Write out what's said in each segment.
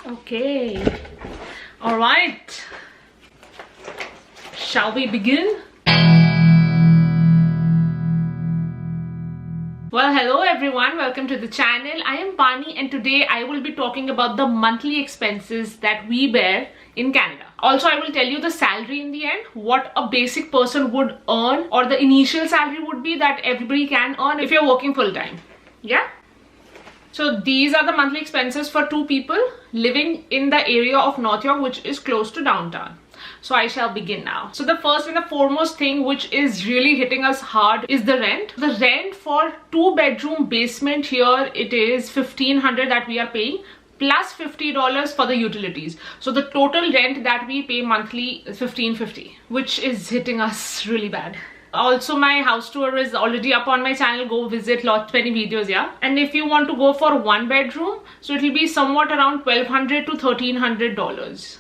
Okay. All right. Shall we begin? Well, hello everyone, welcome to the channel. I am Pani and today I will be talking about the monthly expenses that we bear in Canada. Also, I will tell you the salary in the end, what a basic person would earn, or the initial salary would be that everybody can earn if you're working full time. Yeah? So these are the monthly expenses for two people living in the area of North York, which is close to downtown. So I shall begin now. So the first and the foremost thing which is really hitting us hard is the rent. The rent for 2-bedroom basement here, it is $1,500 that we are paying, plus $50 for the utilities. So the total rent that we pay monthly is $1,550, which is hitting us really bad. Also, my house tour is already up on my channel. Go visit, lots many videos, yeah. And if you want to go for 1 bedroom, so it will be somewhat around $1,200 to $1,300.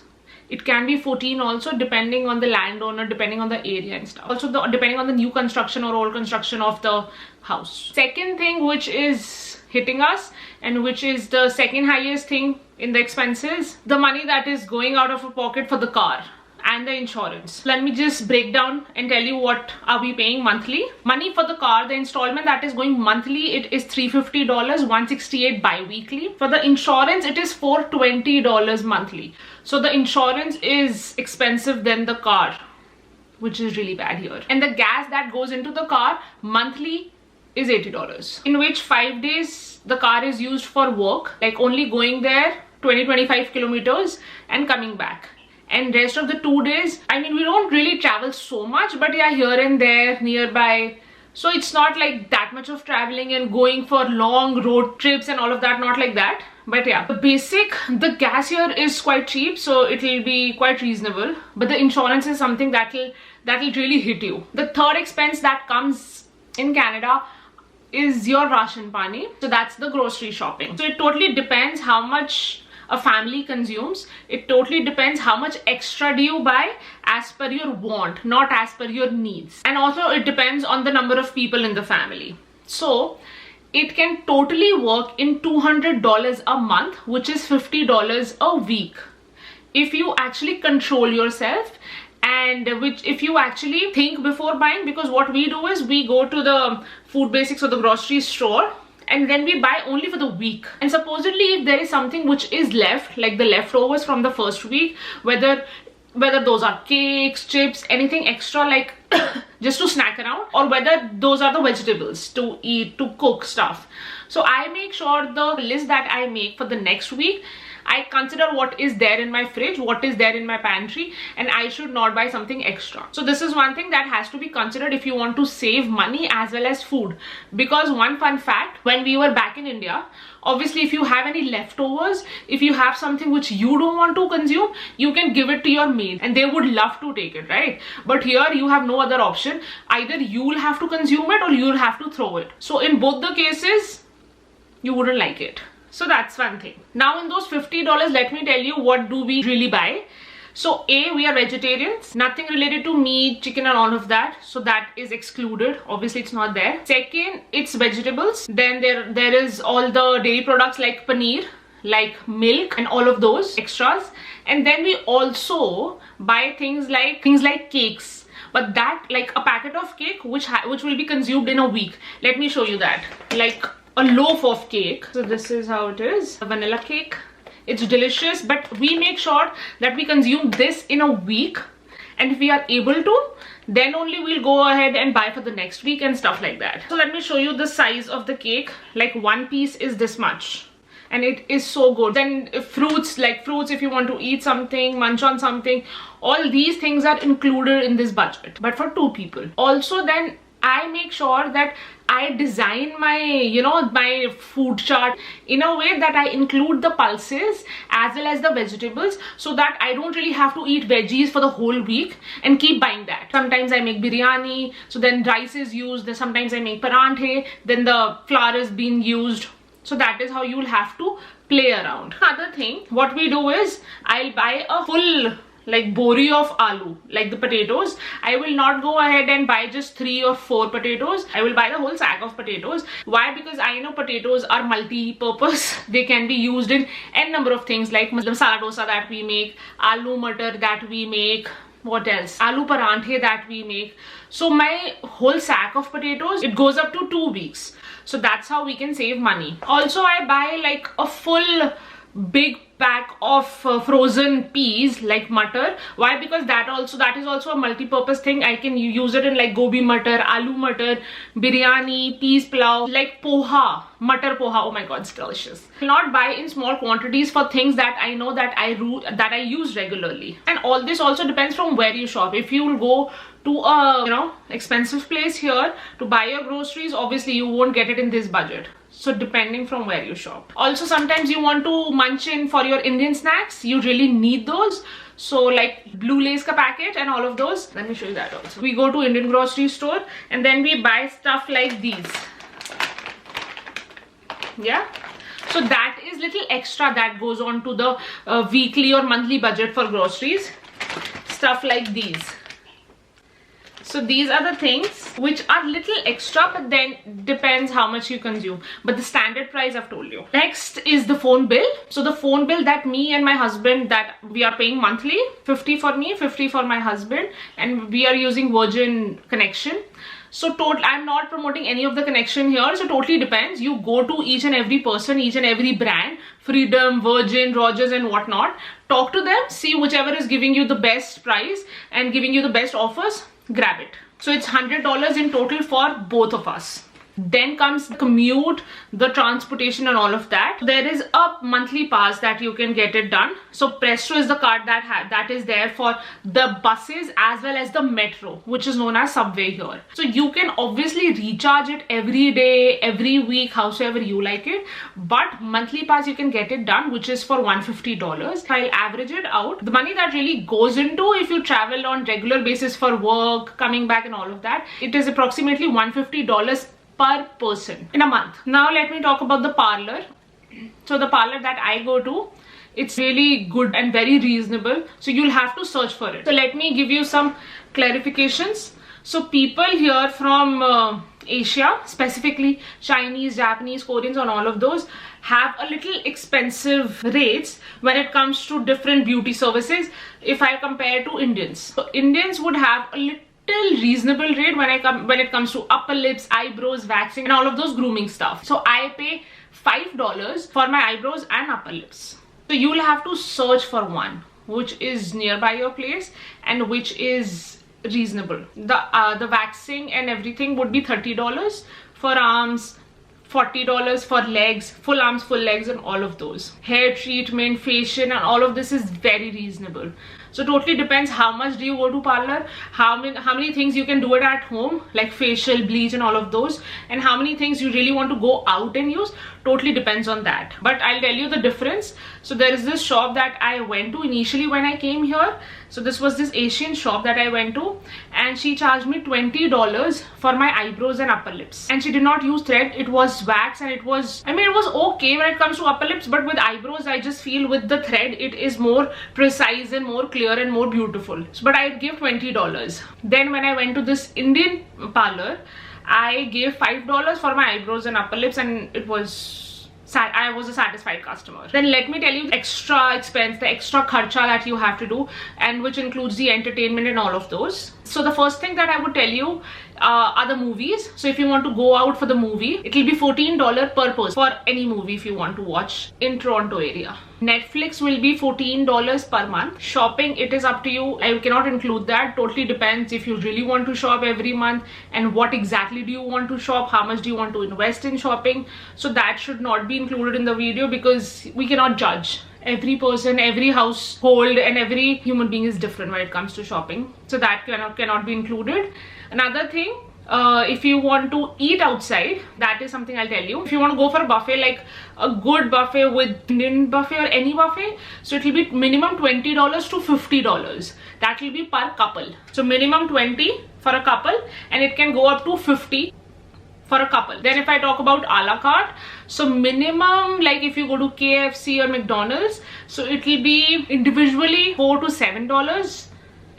It can be 14 also, depending on the landowner, depending on the area and stuff. Also, depending on the new construction or old construction of the house. Second thing which is hitting us, and which is the second highest thing in the expenses, the money that is going out of our pocket for the car and the insurance. Let me just break down and tell you what are we paying monthly. Money for the car, the installment that is going monthly, it is $350, $168 bi-weekly. For the insurance, it is $420 monthly. So the insurance is expensive than the car, which is really bad here. And the gas that goes into the car monthly is $80, in which 5 days the car is used for work, like only going there 20-25 kilometers and coming back. And rest of the 2 days, I mean, we don't really travel so much, but yeah, here and there, nearby. So it's not like that much of traveling and going for long road trips and all of that, not like that. But yeah, the gas here is quite cheap, so it will be quite reasonable. But the insurance is something that'll really hit you. The third expense that comes in Canada is your ration pani. So that's the grocery shopping. So it totally depends how much a family consumes. It totally depends how much extra do you buy as per your want, not as per your needs. And also it depends on the number of people in the family. So it can totally work in $200 a month, which is $50 a week, if you actually control yourself, and if you actually think before buying. Because what we do is we go to the food basics or the grocery store, and then we buy only for the week. And supposedly if there is something which is left, like the leftovers from the first week, whether those are cakes, chips, anything extra, like just to snack around, or whether those are the vegetables to eat, to cook stuff. So I make sure the list that I make for the next week, I consider what is there in my fridge, what is there in my pantry, and I should not buy something extra. So this is one thing that has to be considered if you want to save money as well as food. Because one fun fact, when we were back in India, obviously if you have any leftovers, if you have something which you don't want to consume, you can give it to your maid and they would love to take it, right? But here you have no other option. Either you will have to consume it or you will have to throw it. So in both the cases, you wouldn't like it. So that's one thing. Now in those $50, let me tell you what do we really buy. So A, we are vegetarians, nothing related to meat, chicken and all of that. So that is excluded. Obviously it's not there. Second, it's vegetables. Then there is all the dairy products like paneer, like milk and all of those extras. And then we also buy things like cakes. But that, like a packet of cake which will be consumed in a week. Let me show you that. Like a loaf of cake. So this is how it is, a vanilla cake. It's delicious, but we make sure that we consume this in a week, and if we are able to, then only we'll go ahead and buy for the next week and stuff like that. So let me show you the size of the cake. Like one piece is this much, and it is so good. Then fruits, if you want to eat something, munch on something, all these things are included in this budget, but for two people. Also, then I make sure that I design my, my food chart in a way that I include the pulses as well as the vegetables, so that I don't really have to eat veggies for the whole week and keep buying that. Sometimes I make biryani, so then rice is used. Then sometimes I make paranthe, then the flour is being used. So that is how you will have to play around. Another thing, what we do is I'll buy a full like bori of aloo, like the potatoes. I will not go ahead and buy just 3 or 4 potatoes. I will buy the whole sack of potatoes. Why? Because I know potatoes are multi-purpose. They can be used in n number of things, like masala dosa that we make, aloo matar that we make, what else, aloo paranthe that we make. So my whole sack of potatoes, it goes up to 2 weeks. So that's how we can save money. Also, I buy like a full big pack of frozen peas like matar. Why? Because that is also a multi-purpose thing. I can use it in like gobi matar, aloo matar, biryani, peas pulao, like poha, matar poha. Oh my god, it's delicious. Not buy in small quantities for things that I know that I use regularly. And all this also depends from where you shop. If you will go to a expensive place here to buy your groceries, obviously you won't get it in this budget. So depending from where you shop. Also, sometimes you want to munch in for your Indian snacks. You really need those. So like blue lace ka packet and all of those. Let me show you that also. We go to Indian grocery store and then we buy stuff like these. Yeah. So that is little extra that goes on to the weekly or monthly budget for groceries. Stuff like these. So these are the things which are little extra, but then depends how much you consume. But the standard price I've told you. Next is the phone bill. So the phone bill that me and my husband, that we are paying monthly, 50 for me, 50 for my husband, and we are using Virgin connection. So I'm not promoting any of the connection here. So totally depends. You go to each and every person, each and every brand, Freedom, Virgin, Rogers and whatnot. Talk to them, see whichever is giving you the best price and giving you the best offers, grab it. So it's $100 in total for both of us. Then comes the commute, the transportation and all of that. There is a monthly pass that you can get it done. So Presto is the card that is there for the buses as well as the metro, which is known as subway here. So you can obviously recharge it every day, every week, howsoever you like it. But monthly pass you can get it done, which is for $150. I'll average it out. The money that really goes into, if you travel on regular basis for work, coming back and all of that, it is approximately $150 per person in a month. Now let me talk about the Parlor. So the Parlor that I go to, it's really good and very reasonable. So you'll have to search for it. So let me give you some clarifications. So people here from Asia, specifically Chinese, Japanese, Koreans and all of those, have a little expensive rates when it comes to different beauty services if I compare to Indians. So Indians would have a little reasonable rate when it comes to upper lips, eyebrows, waxing and all of those grooming stuff. So I pay $5 for my eyebrows and upper lips. So you will have to search for one which is nearby your place and which is reasonable. The waxing and everything would be $30 for arms, $40 for legs, full arms, full legs and all of those. Hair treatment, facial and all of this is very reasonable. So totally depends how much do you go to Parlor, how many things you can do it at home, like facial, bleach and all of those, and how many things you really want to go out and use. Totally depends on that. But I'll tell you the difference. So there is this shop that I went to initially when I came here. So this was this Asian shop that I went to, and she charged me $20 for my eyebrows and upper lips. And she did not use thread, it was wax, and it was okay when it comes to upper lips, but with eyebrows I just feel with the thread it is more precise and more clear and more beautiful. But I'd give $20. Then when I went to this Indian Parlor, I gave $5 for my eyebrows and upper lips, and I was a satisfied customer. Then let me tell you the extra expense, the extra kharcha that you have to do, and which includes the entertainment and all of those. So the first thing that I would tell you are the movies. So if you want to go out for the movie, it will be $14 per person for any movie if you want to watch in Toronto area. Netflix will be $14 per month. Shopping, it is up to you. I cannot include that. Totally depends if you really want to shop every month and what exactly do you want to shop, how much do you want to invest in shopping. So that should not be included in the video because we cannot judge. Every person, every household and every human being is different when it comes to shopping. So that cannot be included. Another thing, if you want to eat outside, that is something I'll tell you. If you want to go for a buffet, like a good buffet with Indian buffet or any buffet, so it will be minimum $20 to $50. That will be per couple. So minimum 20 for a couple and it can go up to 50 for a couple. Then if I talk about a la carte, so minimum, like if you go to KFC or McDonald's, so it will be individually $4 to $7,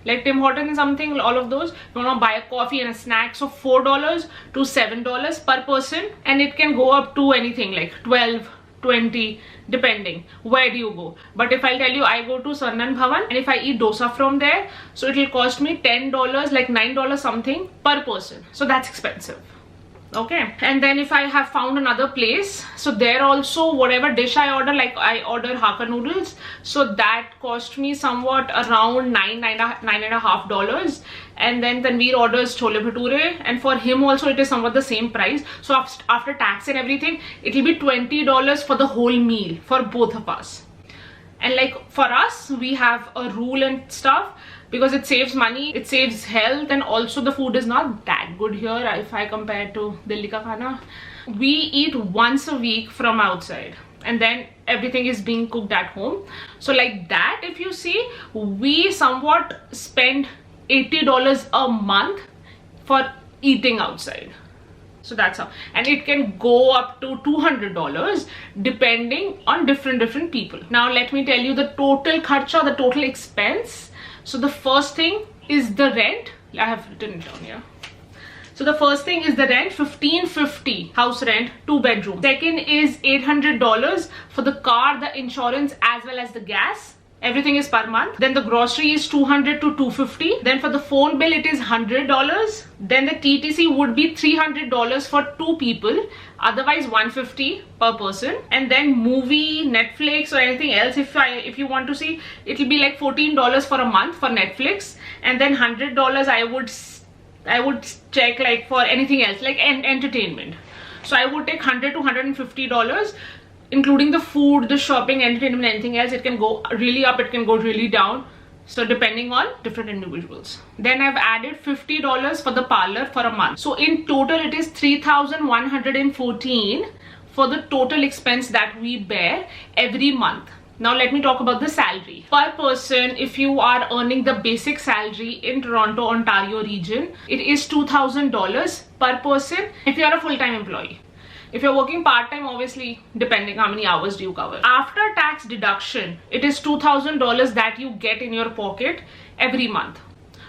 like Tim Hortons and something, all of those. You want to buy a coffee and a snack, so $4 to $7 per person, and it can go up to anything like 12, 20, depending where do you go. But if I'll tell you, I go to Sarnan Bhavan, and if I eat dosa from there, so it will cost me $10, like $9 something per person. So that's expensive. Okay, and then if I have found another place, so there also whatever dish I order, like I order Hakka noodles, so that cost me somewhat around $9.5, and then Tanveer orders chole bhature, and for him also it is somewhat the same price. So after tax and everything, it will be $20 for the whole meal for both of us. And like for us, we have a rule and stuff, because it saves money, it saves health, and also the food is not that good here if I compare to Delhi ka khana. We eat once a week from outside, and then everything is being cooked at home. So like that, if you see, we somewhat spend $80 a month for eating outside. So that's how, and it can go up to $200 depending on different people. Now let me tell you the total kharcha, the total expense. So the first thing is the rent. I have written it down here. So the first thing is the rent, $1,550 house rent, 2 bedroom. Second is $800 for the car, the insurance, as well as the gas. Everything is per month. Then the grocery is $200 to $250. Then for the phone bill, it is $100. Then the TTC would be $300 for 2 people. Otherwise $150 per person. And then movie, Netflix or anything else, if you want to see, it will be like $14 for a month for Netflix. And then $100 I would check like for anything else, like entertainment. So I would take $100 to $150, including the food, the shopping, entertainment, anything else. It can go really up, it can go really down, so depending on different individuals. Then I've added $50 for the parlor for a month. So in total it is $3,114 for the total expense that we bear every month. Now let me talk about the salary. Per person, if you are earning the basic salary in Toronto, Ontario region, it is $2,000 per person if you are a full-time employee. If you're working part-time, obviously, depending how many hours do you cover. After tax deduction, it is $2,000 that you get in your pocket every month.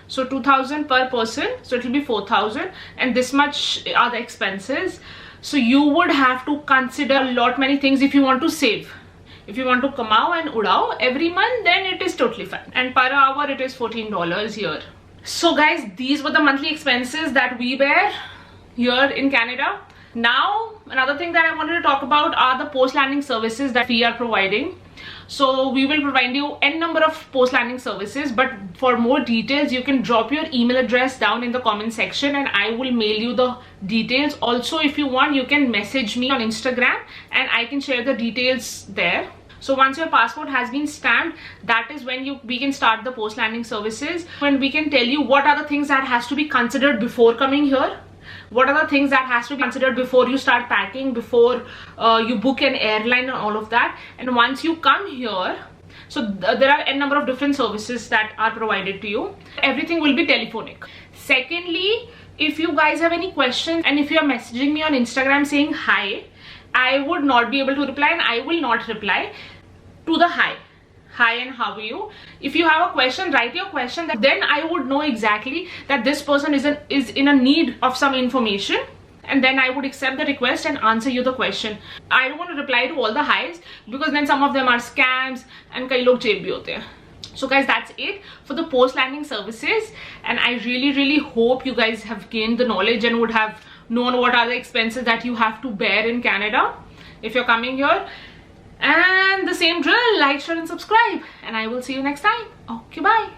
So $2,000 per person, so it will be $4,000, and this much are the expenses. So you would have to consider many things if you want to save. If you want to kamao and udao every month, then it is totally fine. And per hour, it is $14 here. So guys, these were the monthly expenses that we bear here in Canada. Now, another thing that I wanted to talk about are the post-landing services that we are providing. So we will provide you n number of post-landing services, but for more details, you can drop your email address down in the comment section and I will mail you the details. Also, if you want, you can message me on Instagram and I can share the details there. So once your passport has been stamped, that is when we can start the post-landing services, when we can tell you what are the things that has to be considered before coming here. What are the things that has to be considered before you start packing, before you book an airline and all of that. And once you come here, so there are n number of different services that are provided to you. Everything will be telephonic. Secondly, if you guys have any questions and if you are messaging me on Instagram saying hi, I would not be able to reply, and I will not reply to the hi and how are you. If you have a question, write your question, then I would know exactly that this person is in a need of some information, and then I would accept the request and answer you the question. I don't want to reply to all the highs because then some of them are scams and kai log cheap bhi hote hain. So guys, that's it for the post-landing services, and I really hope you guys have gained the knowledge and would have known what are the expenses that you have to bear in Canada if you're coming here. And the same drill, like, share and subscribe, and I will see you next time. Okay, bye.